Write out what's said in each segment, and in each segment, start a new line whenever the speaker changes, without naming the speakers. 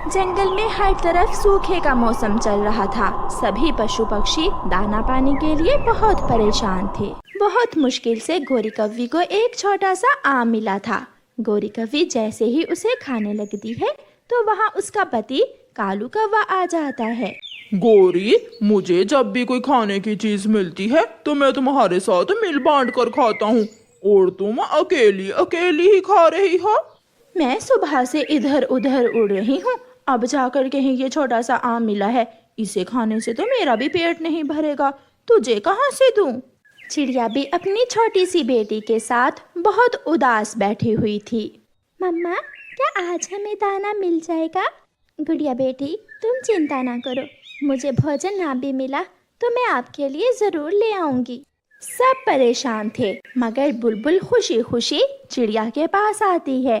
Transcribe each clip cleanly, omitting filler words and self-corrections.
जंगल में हर तरफ सूखे का मौसम चल रहा था। सभी पशु पक्षी दाना पाने के लिए बहुत परेशान थे। बहुत मुश्किल से गोरी कव्वी को एक छोटा सा आम मिला था। गोरी कव्वी जैसे ही उसे खाने लगती है तो वहाँ उसका पति कालू कौवा आ जाता है।
गोरी, मुझे जब भी कोई खाने की चीज मिलती है तो मैं तुम्हारे साथ मिल बांट कर खाता हूँ, और तुम अकेली अकेली ही खा रही हो।
मैं सुबह से इधर उधर उड़ रही हूँ, अब जाकर कहीं ये छोटा सा आम मिला है, इसे खाने से तो मेरा भी पेट नहीं भरेगा, तुझे कहाँ से दूँ। चिड़िया भी अपनी छोटी सी बेटी के साथ बहुत उदास बैठी हुई थी। मम्मा, क्या आज हमें दाना मिल जाएगा? गुड़िया बेटी, तुम चिंता ना करो, मुझे भोजन ना भी मिला तो मैं आपके लिए ज़रूर ले आऊँगी। सब परेशान थे, मगर बुलबुल खुशी खुशी चिड़िया के पास आती है।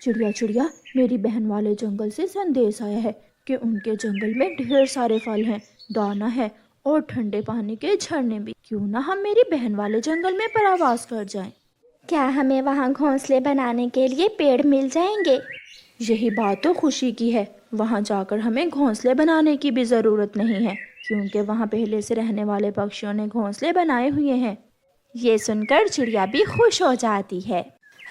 चिड़िया चिड़िया, मेरी बहन वाले जंगल से संदेश आया है कि उनके जंगल में ढेर सारे फल हैं, दाना है और ठंडे पानी के झरने भी। क्यों ना हम मेरी बहन वाले जंगल में परावास कर जाएं? क्या हमें वहाँ घोंसले बनाने के लिए पेड़ मिल जाएंगे? यही बात तो खुशी की है, वहाँ जाकर हमें घोंसले बनाने की भी ज़रूरत नहीं है, क्योंकि वहाँ पहले से रहने वाले पक्षियों ने घोंसले बनाए हुए हैं। ये सुनकर चिड़िया भी खुश हो जाती है।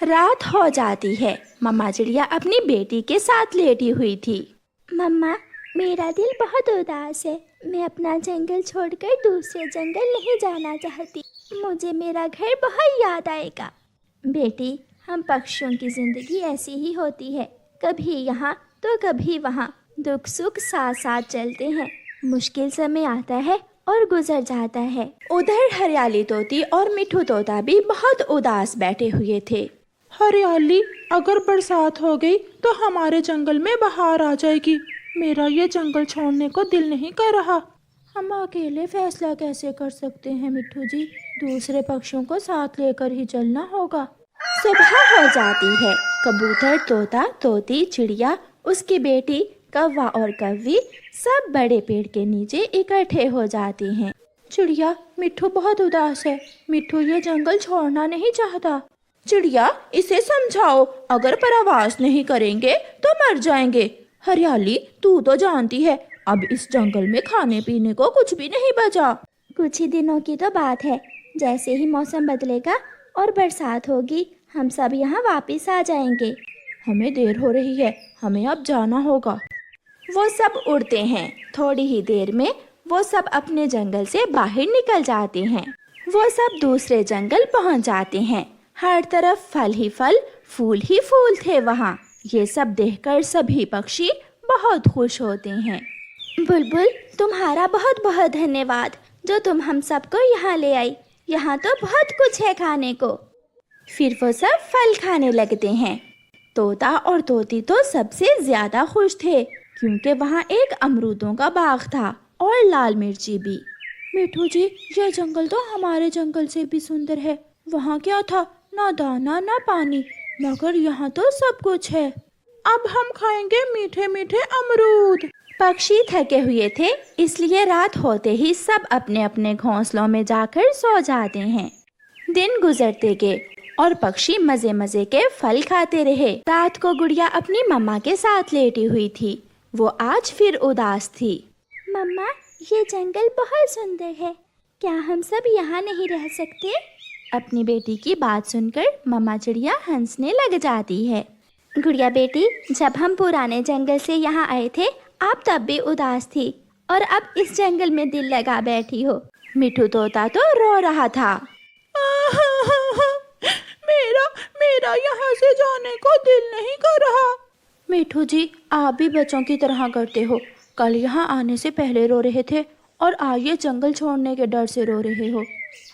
रात हो जाती है। मम्मा चिड़िया अपनी बेटी के साथ लेटी हुई थी। मम्मा, मेरा दिल बहुत उदास है, मैं अपना जंगल छोड़कर दूसरे जंगल नहीं जाना चाहती, मुझे मेरा घर बहुत याद आएगा। बेटी, हम पक्षियों की ज़िंदगी ऐसी ही होती है, कभी यहाँ तो कभी वहाँ, दुख सुख साथ साथ चलते हैं, मुश्किल समय आता है और गुजर जाता है। उधर हरियाली तोती और मिठू तोता भी बहुत उदास बैठे हुए थे।
हरियाली, अगर बरसात हो गई तो हमारे जंगल में बहार आ जाएगी। मेरा ये जंगल छोड़ने को दिल नहीं कर रहा।
हम अकेले फैसला कैसे कर सकते हैं मिठू जी, दूसरे पक्षियों को साथ लेकर ही चलना होगा। सुबह हो जाती है। कबूतर, तोता, तोती, चिड़िया, उसकी बेटी कौवा और कव्वी सब बड़े पेड़ के नीचे इकट्ठे हो जाते हैं। चिड़िया, मिठू बहुत उदास है, मिठू ये जंगल छोड़ना नहीं चाहता। चिड़िया, इसे समझाओ, अगर परावास नहीं करेंगे तो मर जाएंगे। हरियाली, तू तो जानती है अब इस जंगल में खाने पीने को कुछ भी नहीं बचा। कुछ ही दिनों की तो बात है, जैसे ही मौसम बदलेगा और बरसात होगी हम सब यहाँ वापस आ जाएंगे। हमें देर हो रही है, हमें अब जाना होगा। वो सब उड़ते हैं। थोड़ी ही देर में वो सब अपने जंगल से बाहर निकल जाते हैं। वो सब दूसरे जंगल पहुँच जाते हैं। हर तरफ फल ही फल, फूल ही फूल थे वहाँ। ये सब देखकर सभी पक्षी बहुत खुश होते हैं। बुलबुल, तुम्हारा बहुत बहुत धन्यवाद जो तुम हम सबको यहाँ ले आई, यहाँ तो बहुत कुछ है खाने को। फिर वो सब फल खाने लगते हैं। तोता और तोती तो सबसे ज्यादा खुश थे, क्योंकि वहाँ एक अमरूदों का बाग था और लाल मिर्ची भी। मिठू जी, यह जंगल तो हमारे जंगल से भी सुंदर है। वहाँ क्या था, ना दाना ना पानी, मगर यहाँ तो सब कुछ है।
अब हम खाएंगे मीठे मीठे अमरूद।
पक्षी थके हुए थे, इसलिए रात होते ही सब अपने अपने घोंसलों में जाकर सो जाते हैं। दिन गुजरते गए और पक्षी मजे मजे के फल खाते रहे। रात को गुड़िया अपनी मम्मा के साथ लेटी हुई थी। वो आज फिर उदास थी। मम्मा, ये जंगल बहुत सुंदर है, क्या हम सब यहाँ नहीं रह सकते? अपनी बेटी की बात सुनकर मम्मा चिड़िया हंसने लग जाती है। गुड़िया बेटी, जब हम पुराने जंगल से यहाँ आए थे आप तब भी उदास थी, और अब इस जंगल में दिल लगा बैठी हो। मिठू तोता तो रो रहा था।
मेरा यहाँ से जाने को दिल नहीं कर रहा।
मिठू जी, आप भी बच्चों की तरह करते हो। कल यहाँ आने से पहले रो रहे थे और आज ये जंगल छोड़ने के डर से रो रहे हो।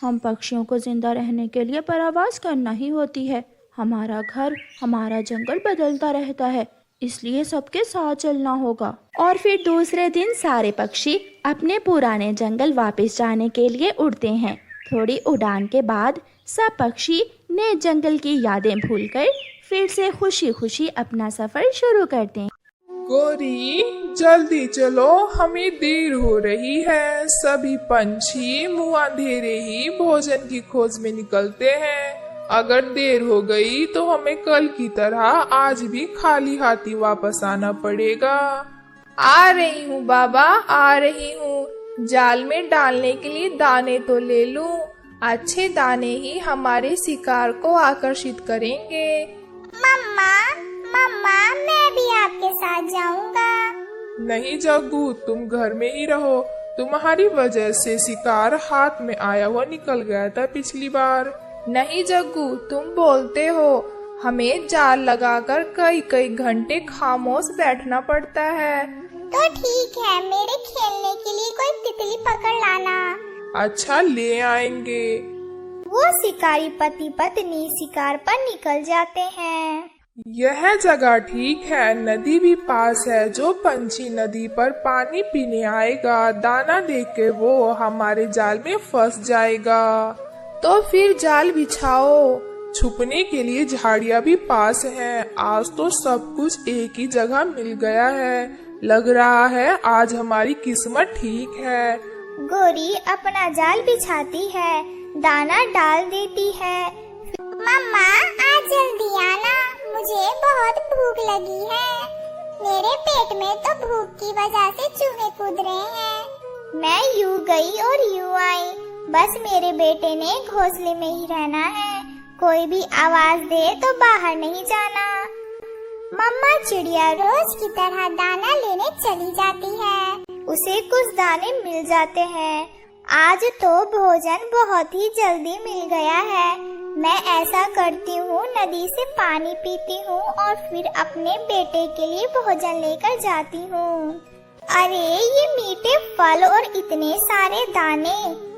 हम पक्षियों को जिंदा रहने के लिए परावास करना ही होती है। हमारा घर, हमारा जंगल बदलता रहता है, इसलिए सबके साथ चलना होगा। और फिर दूसरे दिन सारे पक्षी अपने पुराने जंगल वापस जाने के लिए उड़ते हैं। थोड़ी उड़ान के बाद सब पक्षी नए जंगल की यादें भूलकर फिर से खुशी खुशी अपना सफर शुरू करते हैं।
गोरी, जल्दी चलो, हमें देर हो रही है। सभी पंछी मुँह अंधेरे ही भोजन की खोज में निकलते हैं। अगर देर हो गई तो हमें कल की तरह आज भी खाली हाथी वापस आना पड़ेगा।
आ रही हूँ बाबा, आ रही हूँ। जाल में डालने के लिए दाने तो ले लूं। अच्छे दाने ही हमारे शिकार को आकर्षित करेंगे।
मम्मा मम्मा, मैं भी आपके साथ जाऊंगा।
नहीं जग्गू, तुम घर में ही रहो। तुम्हारी वजह से शिकार हाथ में आया हुआ निकल गया था पिछली बार।
नहीं जग्गू, तुम बोलते हो। हमें जाल लगाकर कई कई घंटे खामोश बैठना पड़ता है।
तो ठीक है, मेरे खेलने के लिए कोई तितली पकड़ लाना।
अच्छा, ले आएंगे।
वो शिकारी पति पत्नी शिकार पर निकल जाते हैं।
यह जगह ठीक है, नदी भी पास है। जो पंछी नदी पर पानी पीने आएगा, दाना देके वो हमारे जाल में फंस जाएगा।
तो फिर जाल बिछाओ।
छुपने के लिए झाड़ियाँ भी पास हैं। आज तो सब कुछ एक ही जगह मिल गया है। लग रहा है आज हमारी किस्मत ठीक है।
गोरी अपना जाल बिछाती है, दाना डाल देती है। मम्मा, आज जल्दी आना, मुझे बहुत भूख लगी है। मेरे पेट में तो भूख की वजह से चूहे कूद रहे हैं। मैं यूं गई और यूं आई, बस मेरे बेटे ने घोंसले में ही रहना है। कोई भी आवाज दे तो बाहर नहीं जाना। मम्मा चिड़िया रोज की तरह दाना लेने चली जाती है। उसे कुछ दाने मिल जाते हैं। आज तो भोजन बहुत ही जल्दी मिल गया है। मैं ऐसा करती हूँ, नदी से पानी पीती हूँ और फिर अपने बेटे के लिए भोजन लेकर जाती हूँ। अरे ये मीठे फल और इतने सारे दाने,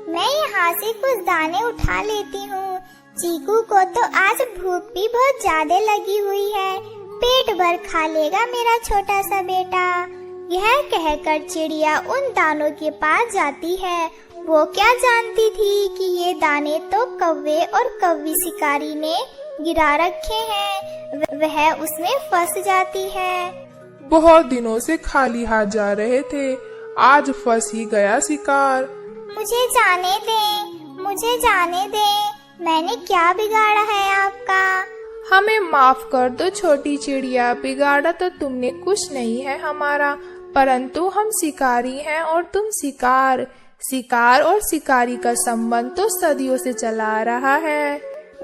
मैं यहाँ से कुछ दाने उठा लेती हूँ। चीकू को तो आज भूख भी बहुत ज्यादा लगी हुई है, पेट भर खा लेगा मेरा छोटा सा बेटा। यह कहकर चिड़िया उन दानों के पास जाती है। वो क्या जानती थी कि ये दाने तो कौवे और कौवी शिकारी ने गिरा रखे हैं। वह उसमें फंस जाती है।
बहुत दिनों से खाली हाथ जा रहे थे, आज फंस ही गया शिकार।
मुझे जाने दे, मुझे जाने दे, मैंने क्या बिगाड़ा है आपका?
हमें माफ कर दो छोटी चिड़िया, बिगाड़ा तो तुमने कुछ नहीं है हमारा, परंतु हम शिकारी हैं और तुम शिकार। शिकार और शिकारी का संबंध तो सदियों से चला आ रहा है।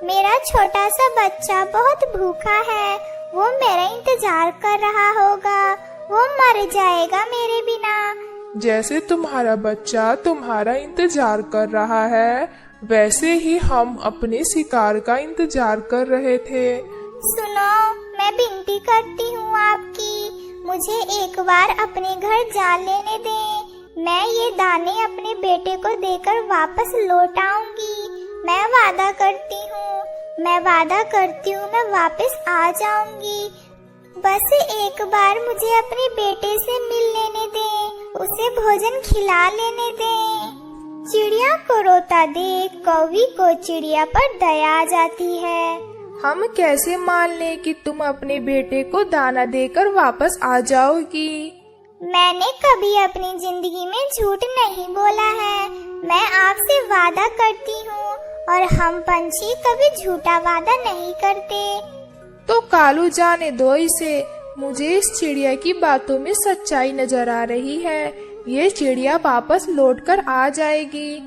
मेरा छोटा सा बच्चा बहुत भूखा है, वो मेरा इंतजार कर रहा होगा। वो मर जाएगा मेरे बिना।
जैसे तुम्हारा बच्चा तुम्हारा इंतजार कर रहा है, वैसे ही हम अपने शिकार का इंतजार कर रहे थे।
सुनो, मैं विनती करती हूँ आपकी, मुझे एक बार अपने घर जा लेने दें। मैं ये दाने अपने बेटे को देकर वापस लौट आऊंगी। मैं वादा करती हूँ, मैं वादा करती हूँ, मैं वापस आ जाऊंगी। बस एक बार मुझे अपने बेटे से मिल लेने दें, उसे भोजन खिला लेने दें। चिड़िया को रोता देख कौवी को चिड़िया पर दया आ जाती है।
हम कैसे मान लें कि तुम अपने बेटे को दाना देकर वापस आ जाओगी?
मैंने कभी अपनी जिंदगी में झूठ नहीं बोला है। मैं आपसे वादा करती हूँ और हम पंछी कभी झूठा वादा नहीं करते।
तो कालू जाने दो इसे, मुझे इस चिड़िया की बातों में सच्चाई नजर आ रही है। ये चिड़िया वापस लौटकर आ जाएगी।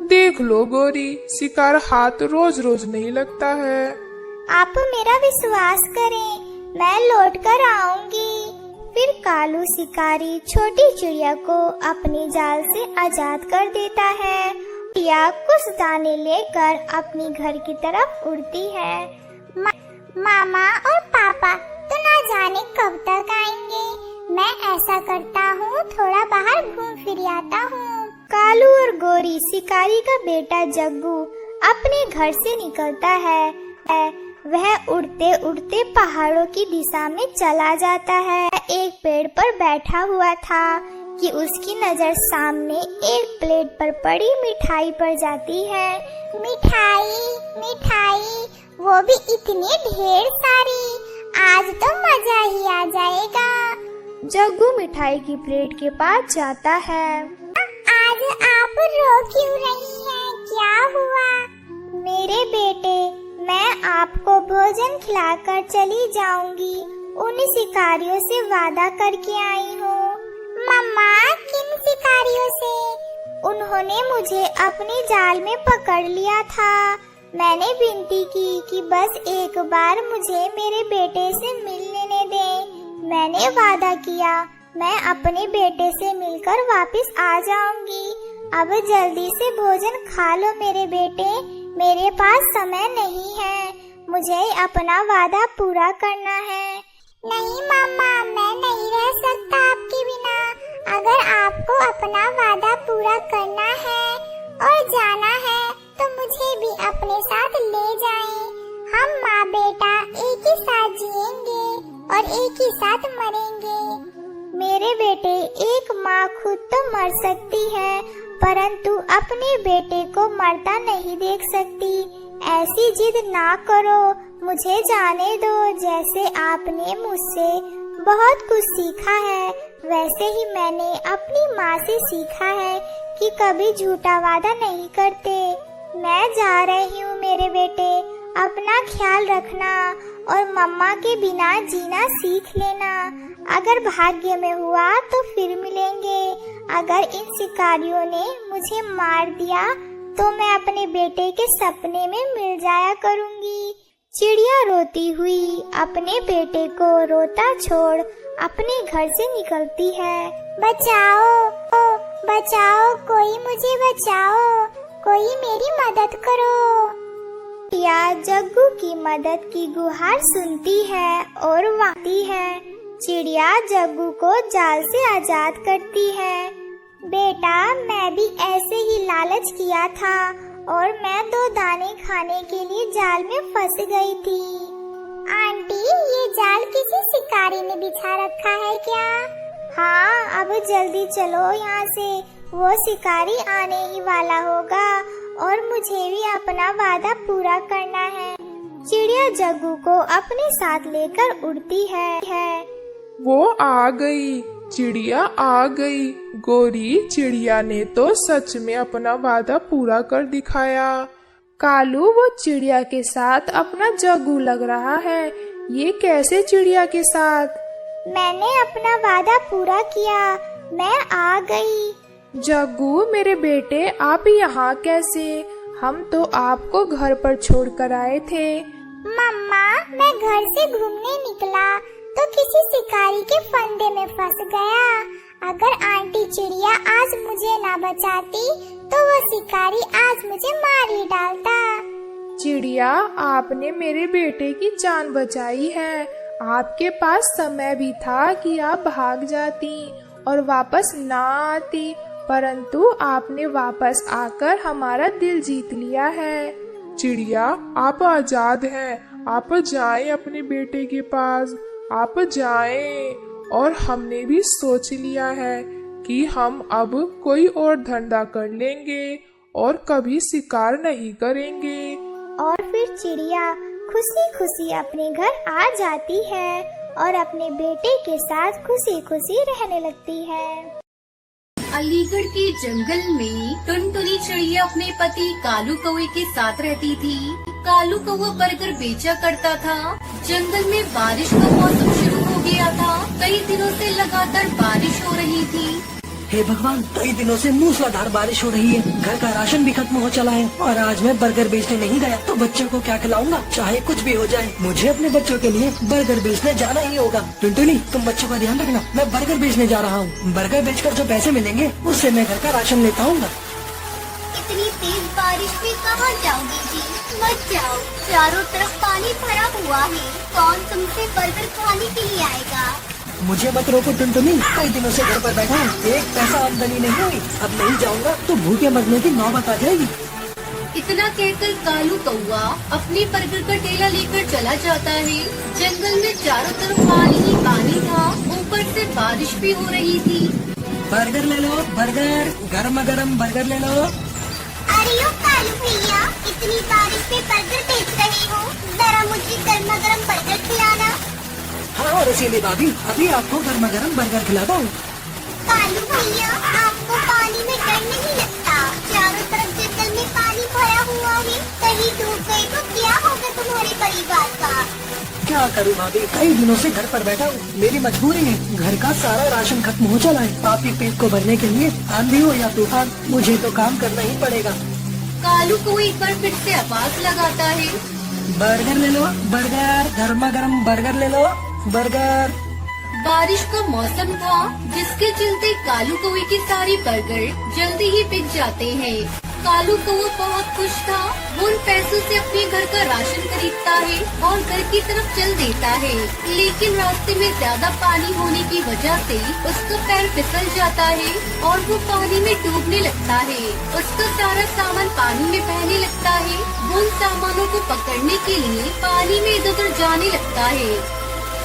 देख लो गोरी, शिकार हाथ रोज रोज नहीं लगता है।
आप मेरा विश्वास करें, मैं लौट कर आऊंगी। फिर कालू शिकारी छोटी चिड़िया को अपने जाल से आजाद कर देता है। चिड़िया कुछ दाने लेकर अपनी घर की तरफ उड़ती है। मामा और पापा तो ना जाने कब तक आएंगे। मैं ऐसा करता हूँ, थोड़ा बाहर घूम फिर आता हूँ। कालू और गोरी शिकारी का बेटा जग्गू अपने घर से निकलता है। वह उड़ते उड़ते पहाड़ों की दिशा में चला जाता है। एक पेड़ पर बैठा हुआ था कि उसकी नजर सामने एक प्लेट पर पड़ी मिठाई पर जाती है। मिठाई, मिठाई, वो भी इतनी ढेर सारी, आज तो मजा ही आ जाएगा।
जग्गू मिठाई की प्लेट के पास जाता है।
आज आप रो क्यों रही हैं? क्या हुआ? मेरे बेटे, मैं आपको भोजन खिलाकर चली जाऊंगी। उन शिकारियों से वादा करके आई हूँ। मम्मा, किन शिकारियों से? उन्होंने मुझे अपने जाल में पकड़ लिया था। मैंने विनती की कि बस एक बार मुझे मेरे बेटे से मिल लेने दें। मैंने वादा किया मैं अपने बेटे से मिलकर वापस आ जाऊंगी। अब जल्दी से भोजन खा लो मेरे बेटे, मेरे पास समय नहीं है, मुझे अपना वादा पूरा करना है। नहीं मम्मा, मैं नहीं रह सकता आपके बिना। अगर आपको अपना वादा पूरा करना है और जाना है तो मुझे भी अपने साथ ले जाएं। हम माँ बेटा एक ही साथ जिएंगे और एक ही साथ मरेंगे। मेरे बेटे, एक माँ खुद तो मर सकती है परंतु अपने बेटे को मरता नहीं देख सकती। ऐसी जिद ना करो, मुझे जाने दो। जैसे आपने मुझसे बहुत कुछ सीखा है वैसे ही मैंने अपनी माँ से सीखा है कि कभी झूठा वादा नहीं करते। मैं जा रही हूँ मेरे बेटे, अपना ख्याल रखना और मम्मा के बिना जीना सीख लेना। अगर भाग्य में हुआ तो फिर मिलेंगे। अगर इन शिकारियों ने मुझे मार दिया तो मैं अपने बेटे के सपने में मिल जाया करूँगी। चिड़िया रोती हुई अपने बेटे को रोता छोड़ अपने घर से निकलती है। बचाओ, ओ बचाओ, कोई मुझे बचाओ, कोई मेरी मदद करो। चिड़िया जग्गू की मदद की गुहार सुनती है और वाती है। चिड़िया जग्गू को जाल से आजाद करती है। बेटा, मैं भी ऐसे ही लालच किया था और मैं 2 दाने खाने के लिए जाल में फंस गई थी। आंटी, ये जाल किसी शिकारी ने बिछा रखा है क्या? हाँ, अब जल्दी चलो यहाँ से, वो शिकारी आने ही वाला होगा और मुझे भी अपना वादा पूरा करना है। चिड़िया जग्गू को अपने साथ लेकर उड़ती है।
वो आ गई, चिड़िया आ गई। गोरी चिड़िया ने तो सच में अपना वादा पूरा कर दिखाया।
कालू, वो चिड़िया के साथ अपना जग्गू लग रहा है। ये कैसे चिड़िया के साथ?
मैंने अपना वादा पूरा किया, मैं आ गई।
जग्गू मेरे बेटे, आप यहाँ कैसे? हम तो आपको घर पर छोड़कर आए थे।
मम्मा, मैं घर से घूमने निकला तो किसी शिकारी के फंदे में फंस गया। अगर आंटी चिड़िया आज मुझे ना बचाती तो वो शिकारी आज मुझे मार ही डालता।
चिड़िया, आपने मेरे बेटे की जान बचाई है। आपके पास समय भी था कि आप भाग जाती और वापस ना आती, परंतु आपने वापस आकर हमारा दिल जीत लिया है।
चिड़िया, आप आजाद हैं। आप जाएं अपने बेटे के पास, आप जाएं। और हमने भी सोच लिया है कि हम अब कोई और धंधा कर लेंगे और कभी शिकार नहीं करेंगे।
और फिर चिड़िया खुशी खुशी अपने घर आ जाती है और अपने बेटे के साथ खुशी खुशी रहने लगती है।
अलीगढ़ के जंगल में टुनटुनी चिड़िया अपने पति कालू कौवे के साथ रहती थी। कालू कौवा बर्गर बेचा करता था। जंगल में बारिश का मौसम शुरू हो गया था। कई दिनों से लगातार बारिश हो रही थी।
हे भगवान, कई दिनों से मूसलाधार बारिश हो रही है। घर का राशन भी खत्म हो चला है और आज मैं बर्गर बेचने नहीं गया तो बच्चों को क्या खिलाऊंगा? चाहे कुछ भी हो जाए, मुझे अपने बच्चों के लिए बर्गर बेचने जाना ही होगा। टुनटुनी, तुम बच्चों का ध्यान रखना, मैं बर्गर बेचने जा रहा हूँ। बर्गर बेचकर जो पैसे मिलेंगे उससे मैं घर का राशन लेता हूँ।
इतनी तेज बारिश में कहाँ जाओगी जी? मत जाओ, चारों तरफ पानी भरा हुआ है। कौन तुमसे बर्गर खाने के लिए आएगा?
मुझे मत रोको टुनटुनी, कई दिनों से घर पर बैठा हूँ, एक पैसा आमदनी नहीं हुई। अब नहीं जाऊँगा तो भूखे मरने की नौबत आ जाएगी।
इतना कहकर कालू कौवा अपनी बर्गर का ठेला लेकर चला जाता है। जंगल में चारों तरफ पानी ही पानी था, ऊपर से बारिश भी हो रही थी।
बर्गर ले लो, बर्गर, गर्मा गर्म बर्गर ले लो।
अरे ओ कालू भैया, इतनी बारिश में बर्गर बेच रहे हो, जरा मुझे गर्मा गर्म बर्गर खिलाना।
हाँ रसीली भाभी, अभी आपको गर्मा गर्म बर्गर खिलाता हूँ।
कालू भैया, आपको पानी में डर नहीं लगता? चारों तरफ जंगल में पानी भरा हुआ है, कहीं बिजली टूट गई तो क्या होगा तुम्हारे परिवार का?
क्या करूँ भाभी, कई दिनों से घर पर बैठा हूँ। मेरी मजबूरी है, घर का सारा राशन खत्म हो चला है। पापी पेट को भरने के लिए आंधी हो या तूफान, मुझे तो काम करना ही पड़ेगा।
कालू कौआ एक बार फिर से आवाज लगाता है।
बर्गर ले लो, बर्गर, गर्मा गर्म बर्गर ले लो, बर्गर।
बारिश का मौसम था, जिसके चलते कालू कौवे के सारे बर्गर जल्दी ही बिक जाते हैं। कालू कौवा बहुत खुश था। वो उन पैसों से अपने घर का राशन खरीदता है और घर की तरफ चल देता है, लेकिन रास्ते में ज्यादा पानी होने की वजह से उसका पैर फिसल जाता है और वो पानी में डूबने लगता है। उसका सारा सामान पानी में बहने लगता है। वो उन सामानों को पकड़ने के लिए पानी में इधर उधर जाने लगता है।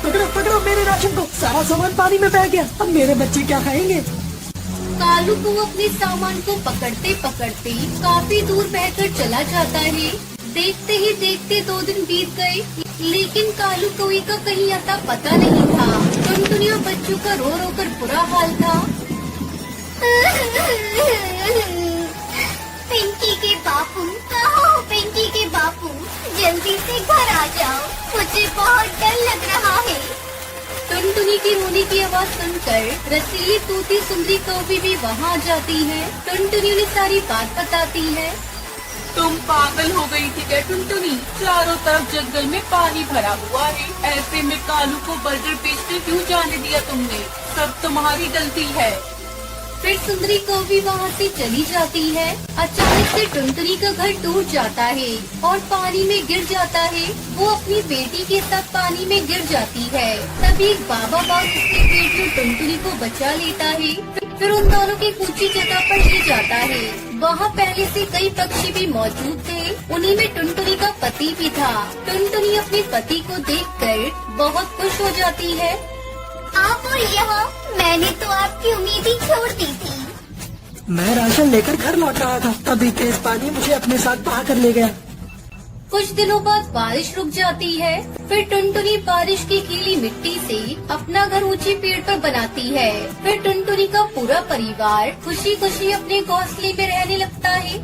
पकड़ो पकड़ो मेरे राशन को, सारा सामान पानी में बह गया। अब मेरे बच्चे क्या खाएंगे?
कालू को अपने सामान को पकड़ते पकड़ते काफी दूर बहकर चला जाता है। देखते ही देखते 2 दिन बीत गए, लेकिन कालू कौवे का कहीं आता पता नहीं था। टुनटुनिया बच्चों का रो रो कर बुरा हाल था।
पिंकी के बापू, कहाँ हो पिंकी के बापू? जल्दी से घर आ जाओ, मुझे बहुत डर लग रहा है।
टुनटुनी की रोने की आवाज सुनकर रसीली तूती सुंदरी कौवी भी वहाँ आ जाती है। टुनटुनी उन्हें सारी बात बताती है।
तुम पागल हो गई थी क्या टुनटुनी? चारों तरफ जंगल में पानी भरा हुआ है, ऐसे में कालू को बर्गर बेचने क्यों जाने दिया तुमने? सब तुम्हारी गलती है।
फिर सुंदरी कौवी वहाँ से चली जाती है। अचानक से टुनटुनी का घर टूट जाता है और पानी में गिर जाता है। वो अपनी बेटी के साथ पानी में गिर जाती है। तभी एक बाबा बाघ उसके पेट में टुनटुनी को बचा लेता है। फिर उन दोनों की ऊंची जगह पर ले जाता है। वहाँ पहले से कई पक्षी भी मौजूद थे, उन्हीं में टुनटुनी का पति भी था। टुनटुनी अपने पति को देखकर बहुत खुश हो जाती है।
आप और यहाँ, मैंने तो आपकी उम्मीद ही छोड़ दी थी।
मैं राशन लेकर घर लौट रहा था, तभी तेज पानी मुझे अपने साथ बहा कर ले गया।
कुछ दिनों बाद बारिश रुक जाती है। फिर टुनटुनी बारिश की गीली मिट्टी से अपना घर ऊंचे पेड़ पर बनाती है। फिर टुनटुनी का पूरा परिवार खुशी खुशी अपने घोंसले में रहने लगता है।